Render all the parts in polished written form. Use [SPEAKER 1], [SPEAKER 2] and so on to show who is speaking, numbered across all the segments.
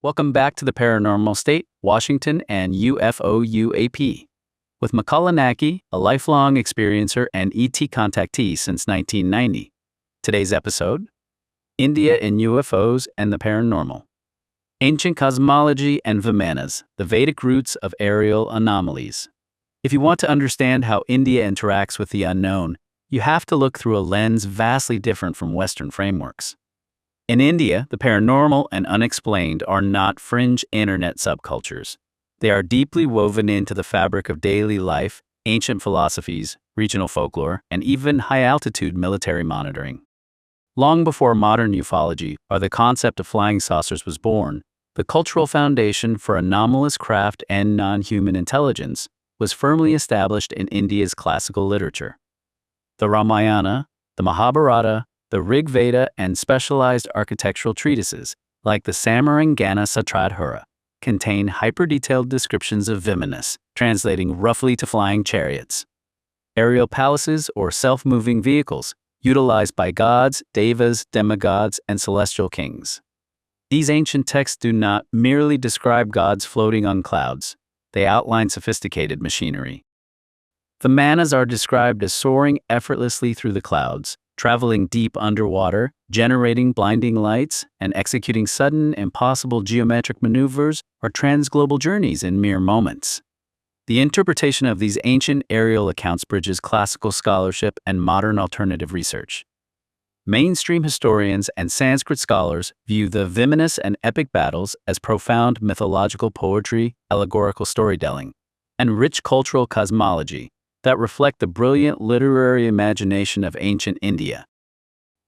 [SPEAKER 1] Welcome back to the Paranormal State, Washington, and UFO UAP. With Makāula Nakae, a lifelong experiencer and ET contactee since 1990. Today's episode, India in UFOs and the Paranormal. Ancient Cosmology and Vimanas, the Vedic roots of aerial anomalies. If you want to understand how India interacts with the unknown, you have to look through a lens vastly different from Western frameworks. In India, the paranormal and unexplained are not fringe internet subcultures. They are deeply woven into the fabric of daily life, ancient philosophies, regional folklore, and even high-altitude military monitoring. Long before modern ufology or the concept of flying saucers was born, the cultural foundation for anomalous craft and non-human intelligence was firmly established in India's classical literature. The Ramayana, the Mahabharata, the Rig Veda, and specialized architectural treatises, like the Samarangana Satradhara, contain hyper-detailed descriptions of Vimanas, translating roughly to flying chariots. Aerial palaces or self-moving vehicles, utilized by gods, devas, demigods, and celestial kings. These ancient texts do not merely describe gods floating on clouds. They outline sophisticated machinery. Vimanas are described as soaring effortlessly through the clouds, traveling deep underwater, generating blinding lights, and executing sudden, impossible geometric maneuvers or transglobal journeys in mere moments. The interpretation of these ancient aerial accounts bridges classical scholarship and modern alternative research. Mainstream historians and Sanskrit scholars view the Vimanas and epic battles as profound mythological poetry, allegorical storytelling, and rich cultural cosmology that reflect the brilliant literary imagination of ancient India.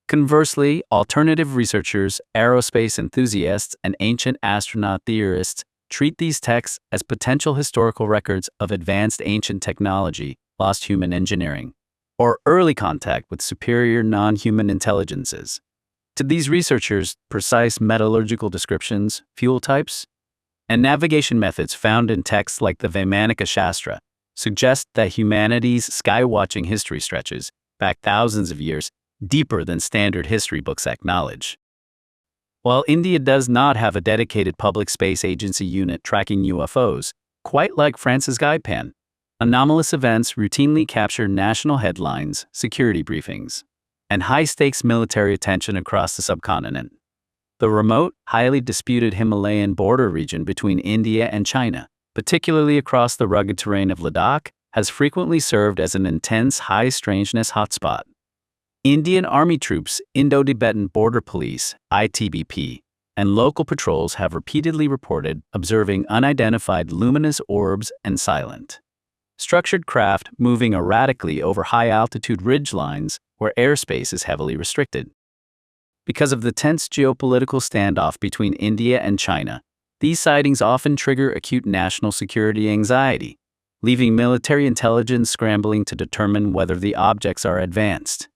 [SPEAKER 1] Conversely, alternative researchers, aerospace enthusiasts, and ancient astronaut theorists treat these texts as potential historical records of advanced ancient technology, lost human engineering, or early contact with superior non-human intelligences. To these researchers, precise metallurgical descriptions, fuel types, and navigation methods found in texts like the Vaimanika Shastra suggest that humanity's sky-watching history stretches back thousands of years deeper than standard history books acknowledge. While India does not have a dedicated public space agency unit tracking UFOs, quite like France's Gaipan, anomalous events routinely capture national headlines, security briefings, and high-stakes military attention across the subcontinent. The remote, highly disputed Himalayan border region between India and China, particularly across the rugged terrain of Ladakh, has frequently served as an intense high-strangeness hotspot. Indian Army troops, Indo-Tibetan Border Police, ITBP, and local patrols have repeatedly reported observing unidentified luminous orbs and silent, structured craft moving erratically over high-altitude ridgelines where airspace is heavily restricted. Because of the tense geopolitical standoff between India and China, these sightings often trigger acute national security anxiety, leaving military intelligence scrambling to determine whether the objects are advanced.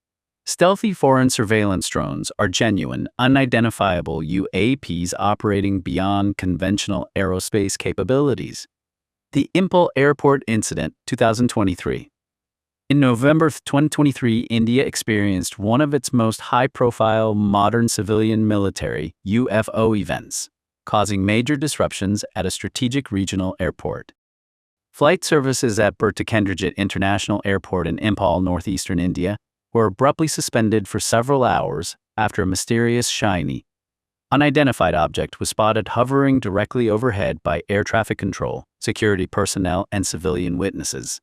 [SPEAKER 1] Stealthy foreign surveillance drones are genuine, unidentifiable UAPs operating beyond conventional aerospace capabilities. The Imphal Airport Incident, 2023. In November 2023, India experienced one of its most high-profile modern civilian military UFO events, causing major disruptions at a strategic regional airport. Flight services at Kendrajit International Airport in Imphal, northeastern India, were abruptly suspended for several hours after a mysterious shiny, unidentified object was spotted hovering directly overhead by air traffic control, security personnel, and civilian witnesses.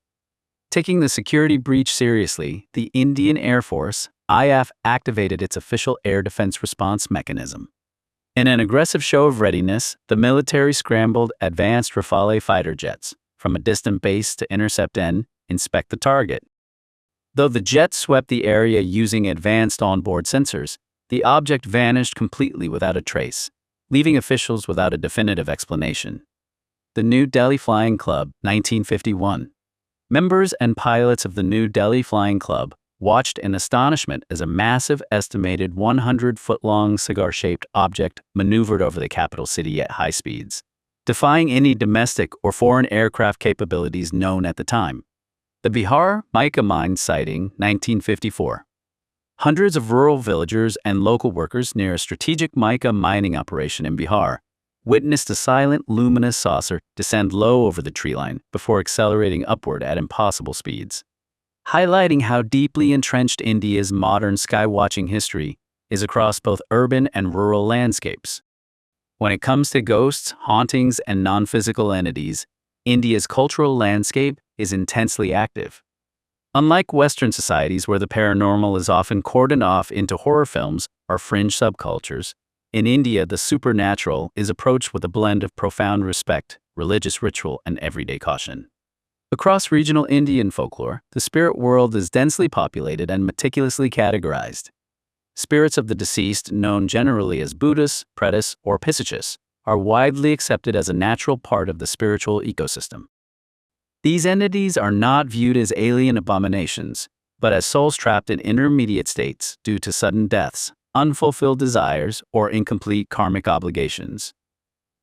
[SPEAKER 1] Taking the security breach seriously, the Indian Air Force, IAF, activated its official air defense response mechanism. In an aggressive show of readiness, the military scrambled advanced Rafale fighter jets from a distant base to intercept and inspect the target. Though the jets swept the area using advanced onboard sensors, the object vanished completely without a trace, leaving officials without a definitive explanation. The New Delhi Flying Club, 1951. Members and pilots of the New Delhi Flying Club watched in astonishment as a massive, estimated 100-foot-long cigar-shaped object maneuvered over the capital city at high speeds, defying any domestic or foreign aircraft capabilities known at the time. The Bihar mica mine sighting, 1954. Hundreds of rural villagers and local workers near a strategic mica mining operation in Bihar witnessed a silent, luminous saucer descend low over the tree line before accelerating upward at impossible speeds, highlighting how deeply entrenched India's modern sky-watching history is across both urban and rural landscapes. When it comes to ghosts, hauntings, and non-physical entities, India's cultural landscape is intensely active. Unlike Western societies where the paranormal is often cordoned off into horror films or fringe subcultures, in India the supernatural is approached with a blend of profound respect, religious ritual, and everyday caution. Across regional Indian folklore, the spirit world is densely populated and meticulously categorized. Spirits of the deceased, known generally as Bhutas, Pretas, or Pisaches, are widely accepted as a natural part of the spiritual ecosystem. These entities are not viewed as alien abominations, but as souls trapped in intermediate states due to sudden deaths, unfulfilled desires, or incomplete karmic obligations.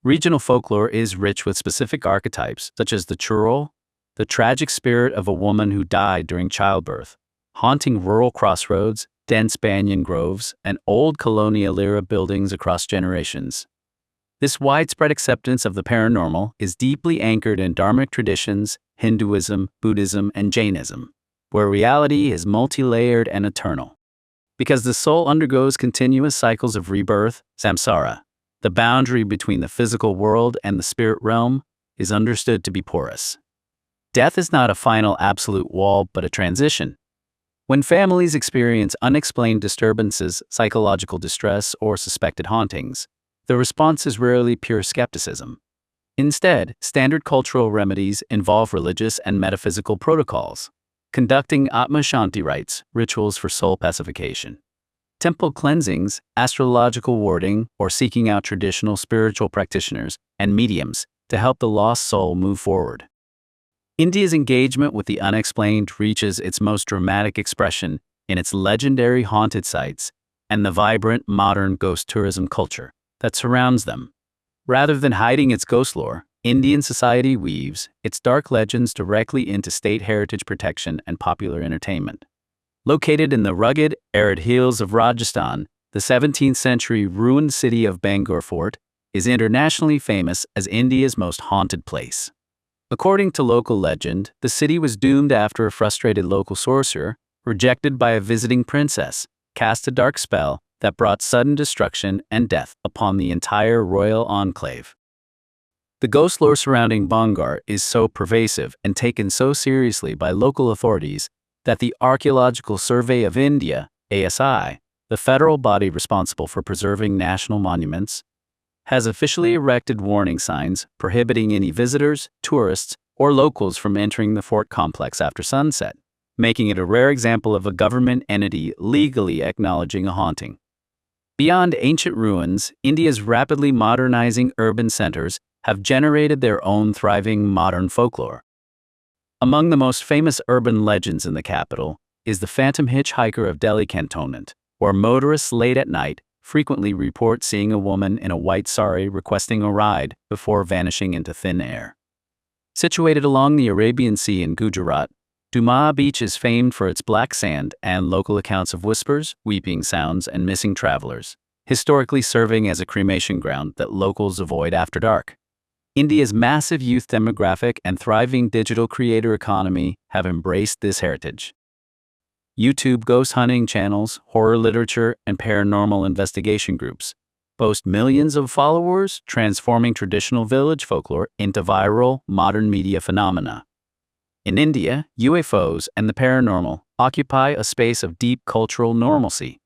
[SPEAKER 1] Regional folklore is rich with specific archetypes such as the churel, the tragic spirit of a woman who died during childbirth, haunting rural crossroads, dense banyan groves, and old colonial-era buildings across generations. This widespread acceptance of the paranormal is deeply anchored in dharmic traditions, Hinduism, Buddhism, and Jainism, where reality is multi-layered and eternal. Because the soul undergoes continuous cycles of rebirth, samsara, the boundary between the physical world and the spirit realm is understood to be porous. Death is not a final absolute wall, but a transition. When families experience unexplained disturbances, psychological distress, or suspected hauntings, the response is rarely pure skepticism. Instead, standard cultural remedies involve religious and metaphysical protocols, conducting Atma Shanti rites, rituals for soul pacification, temple cleansings, astrological warding, or seeking out traditional spiritual practitioners and mediums to help the lost soul move forward. India's engagement with the unexplained reaches its most dramatic expression in its legendary haunted sites and the vibrant modern ghost tourism culture that surrounds them. Rather than hiding its ghost lore, Indian society weaves its dark legends directly into state heritage protection and popular entertainment. Located in the rugged, arid hills of Rajasthan, the 17th-century ruined city of Bhangarh Fort is internationally famous as India's most haunted place. According to local legend, the city was doomed after a frustrated local sorcerer, rejected by a visiting princess, cast a dark spell that brought sudden destruction and death upon the entire royal enclave. The ghost lore surrounding Bhangarh is so pervasive and taken so seriously by local authorities that the Archaeological Survey of India, ASI, the federal body responsible for preserving national monuments, has officially erected warning signs prohibiting any visitors, tourists, or locals from entering the fort complex after sunset, making it a rare example of a government entity legally acknowledging a haunting. Beyond ancient ruins, India's rapidly modernizing urban centers have generated their own thriving modern folklore. Among the most famous urban legends in the capital is the phantom hitchhiker of Delhi Cantonment, where motorists late at night frequently report seeing a woman in a white sari requesting a ride before vanishing into thin air. Situated along the Arabian Sea in Gujarat, Duma Beach is famed for its black sand and local accounts of whispers, weeping sounds, and missing travelers, historically serving as a cremation ground that locals avoid after dark. India's massive youth demographic and thriving digital creator economy have embraced this heritage. YouTube ghost hunting channels, horror literature, and paranormal investigation groups boast millions of followers, transforming traditional village folklore into viral, modern media phenomena. In India, UFOs and the paranormal occupy a space of deep cultural normalcy.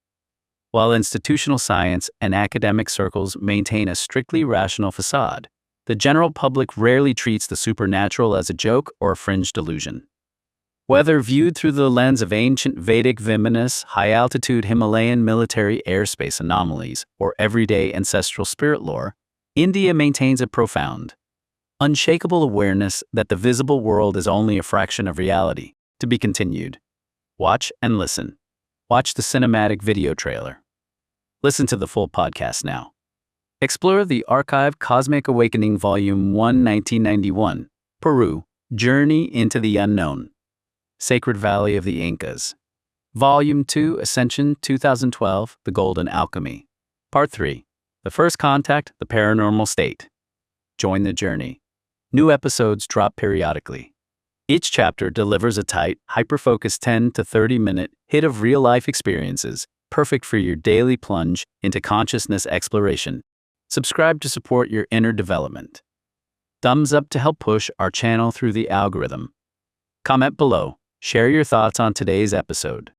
[SPEAKER 1] While institutional science and academic circles maintain a strictly rational facade, the general public rarely treats the supernatural as a joke or a fringe delusion. Whether viewed through the lens of ancient Vedic Vimanas, high-altitude Himalayan military airspace anomalies, or everyday ancestral spirit lore, India maintains a profound, unshakable awareness that the visible world is only a fraction of reality. To be continued. Watch and listen. Watch the cinematic video trailer. Listen to the full podcast now. Explore the archived Cosmic Awakening Volume 1, 1991, Peru, Journey into the Unknown. Sacred Valley of the Incas. Volume 2, Ascension 2012, The Golden Alchemy. Part 3, The first contact, the paranormal state. Join the journey. New episodes drop periodically. Each chapter delivers a tight, hyper-focused 10 to 30-minute hit of real-life experiences, perfect for your daily plunge into consciousness exploration. Subscribe to support your inner development. Thumbs up to help push our channel through the algorithm. Comment below. Share your thoughts on today's episode.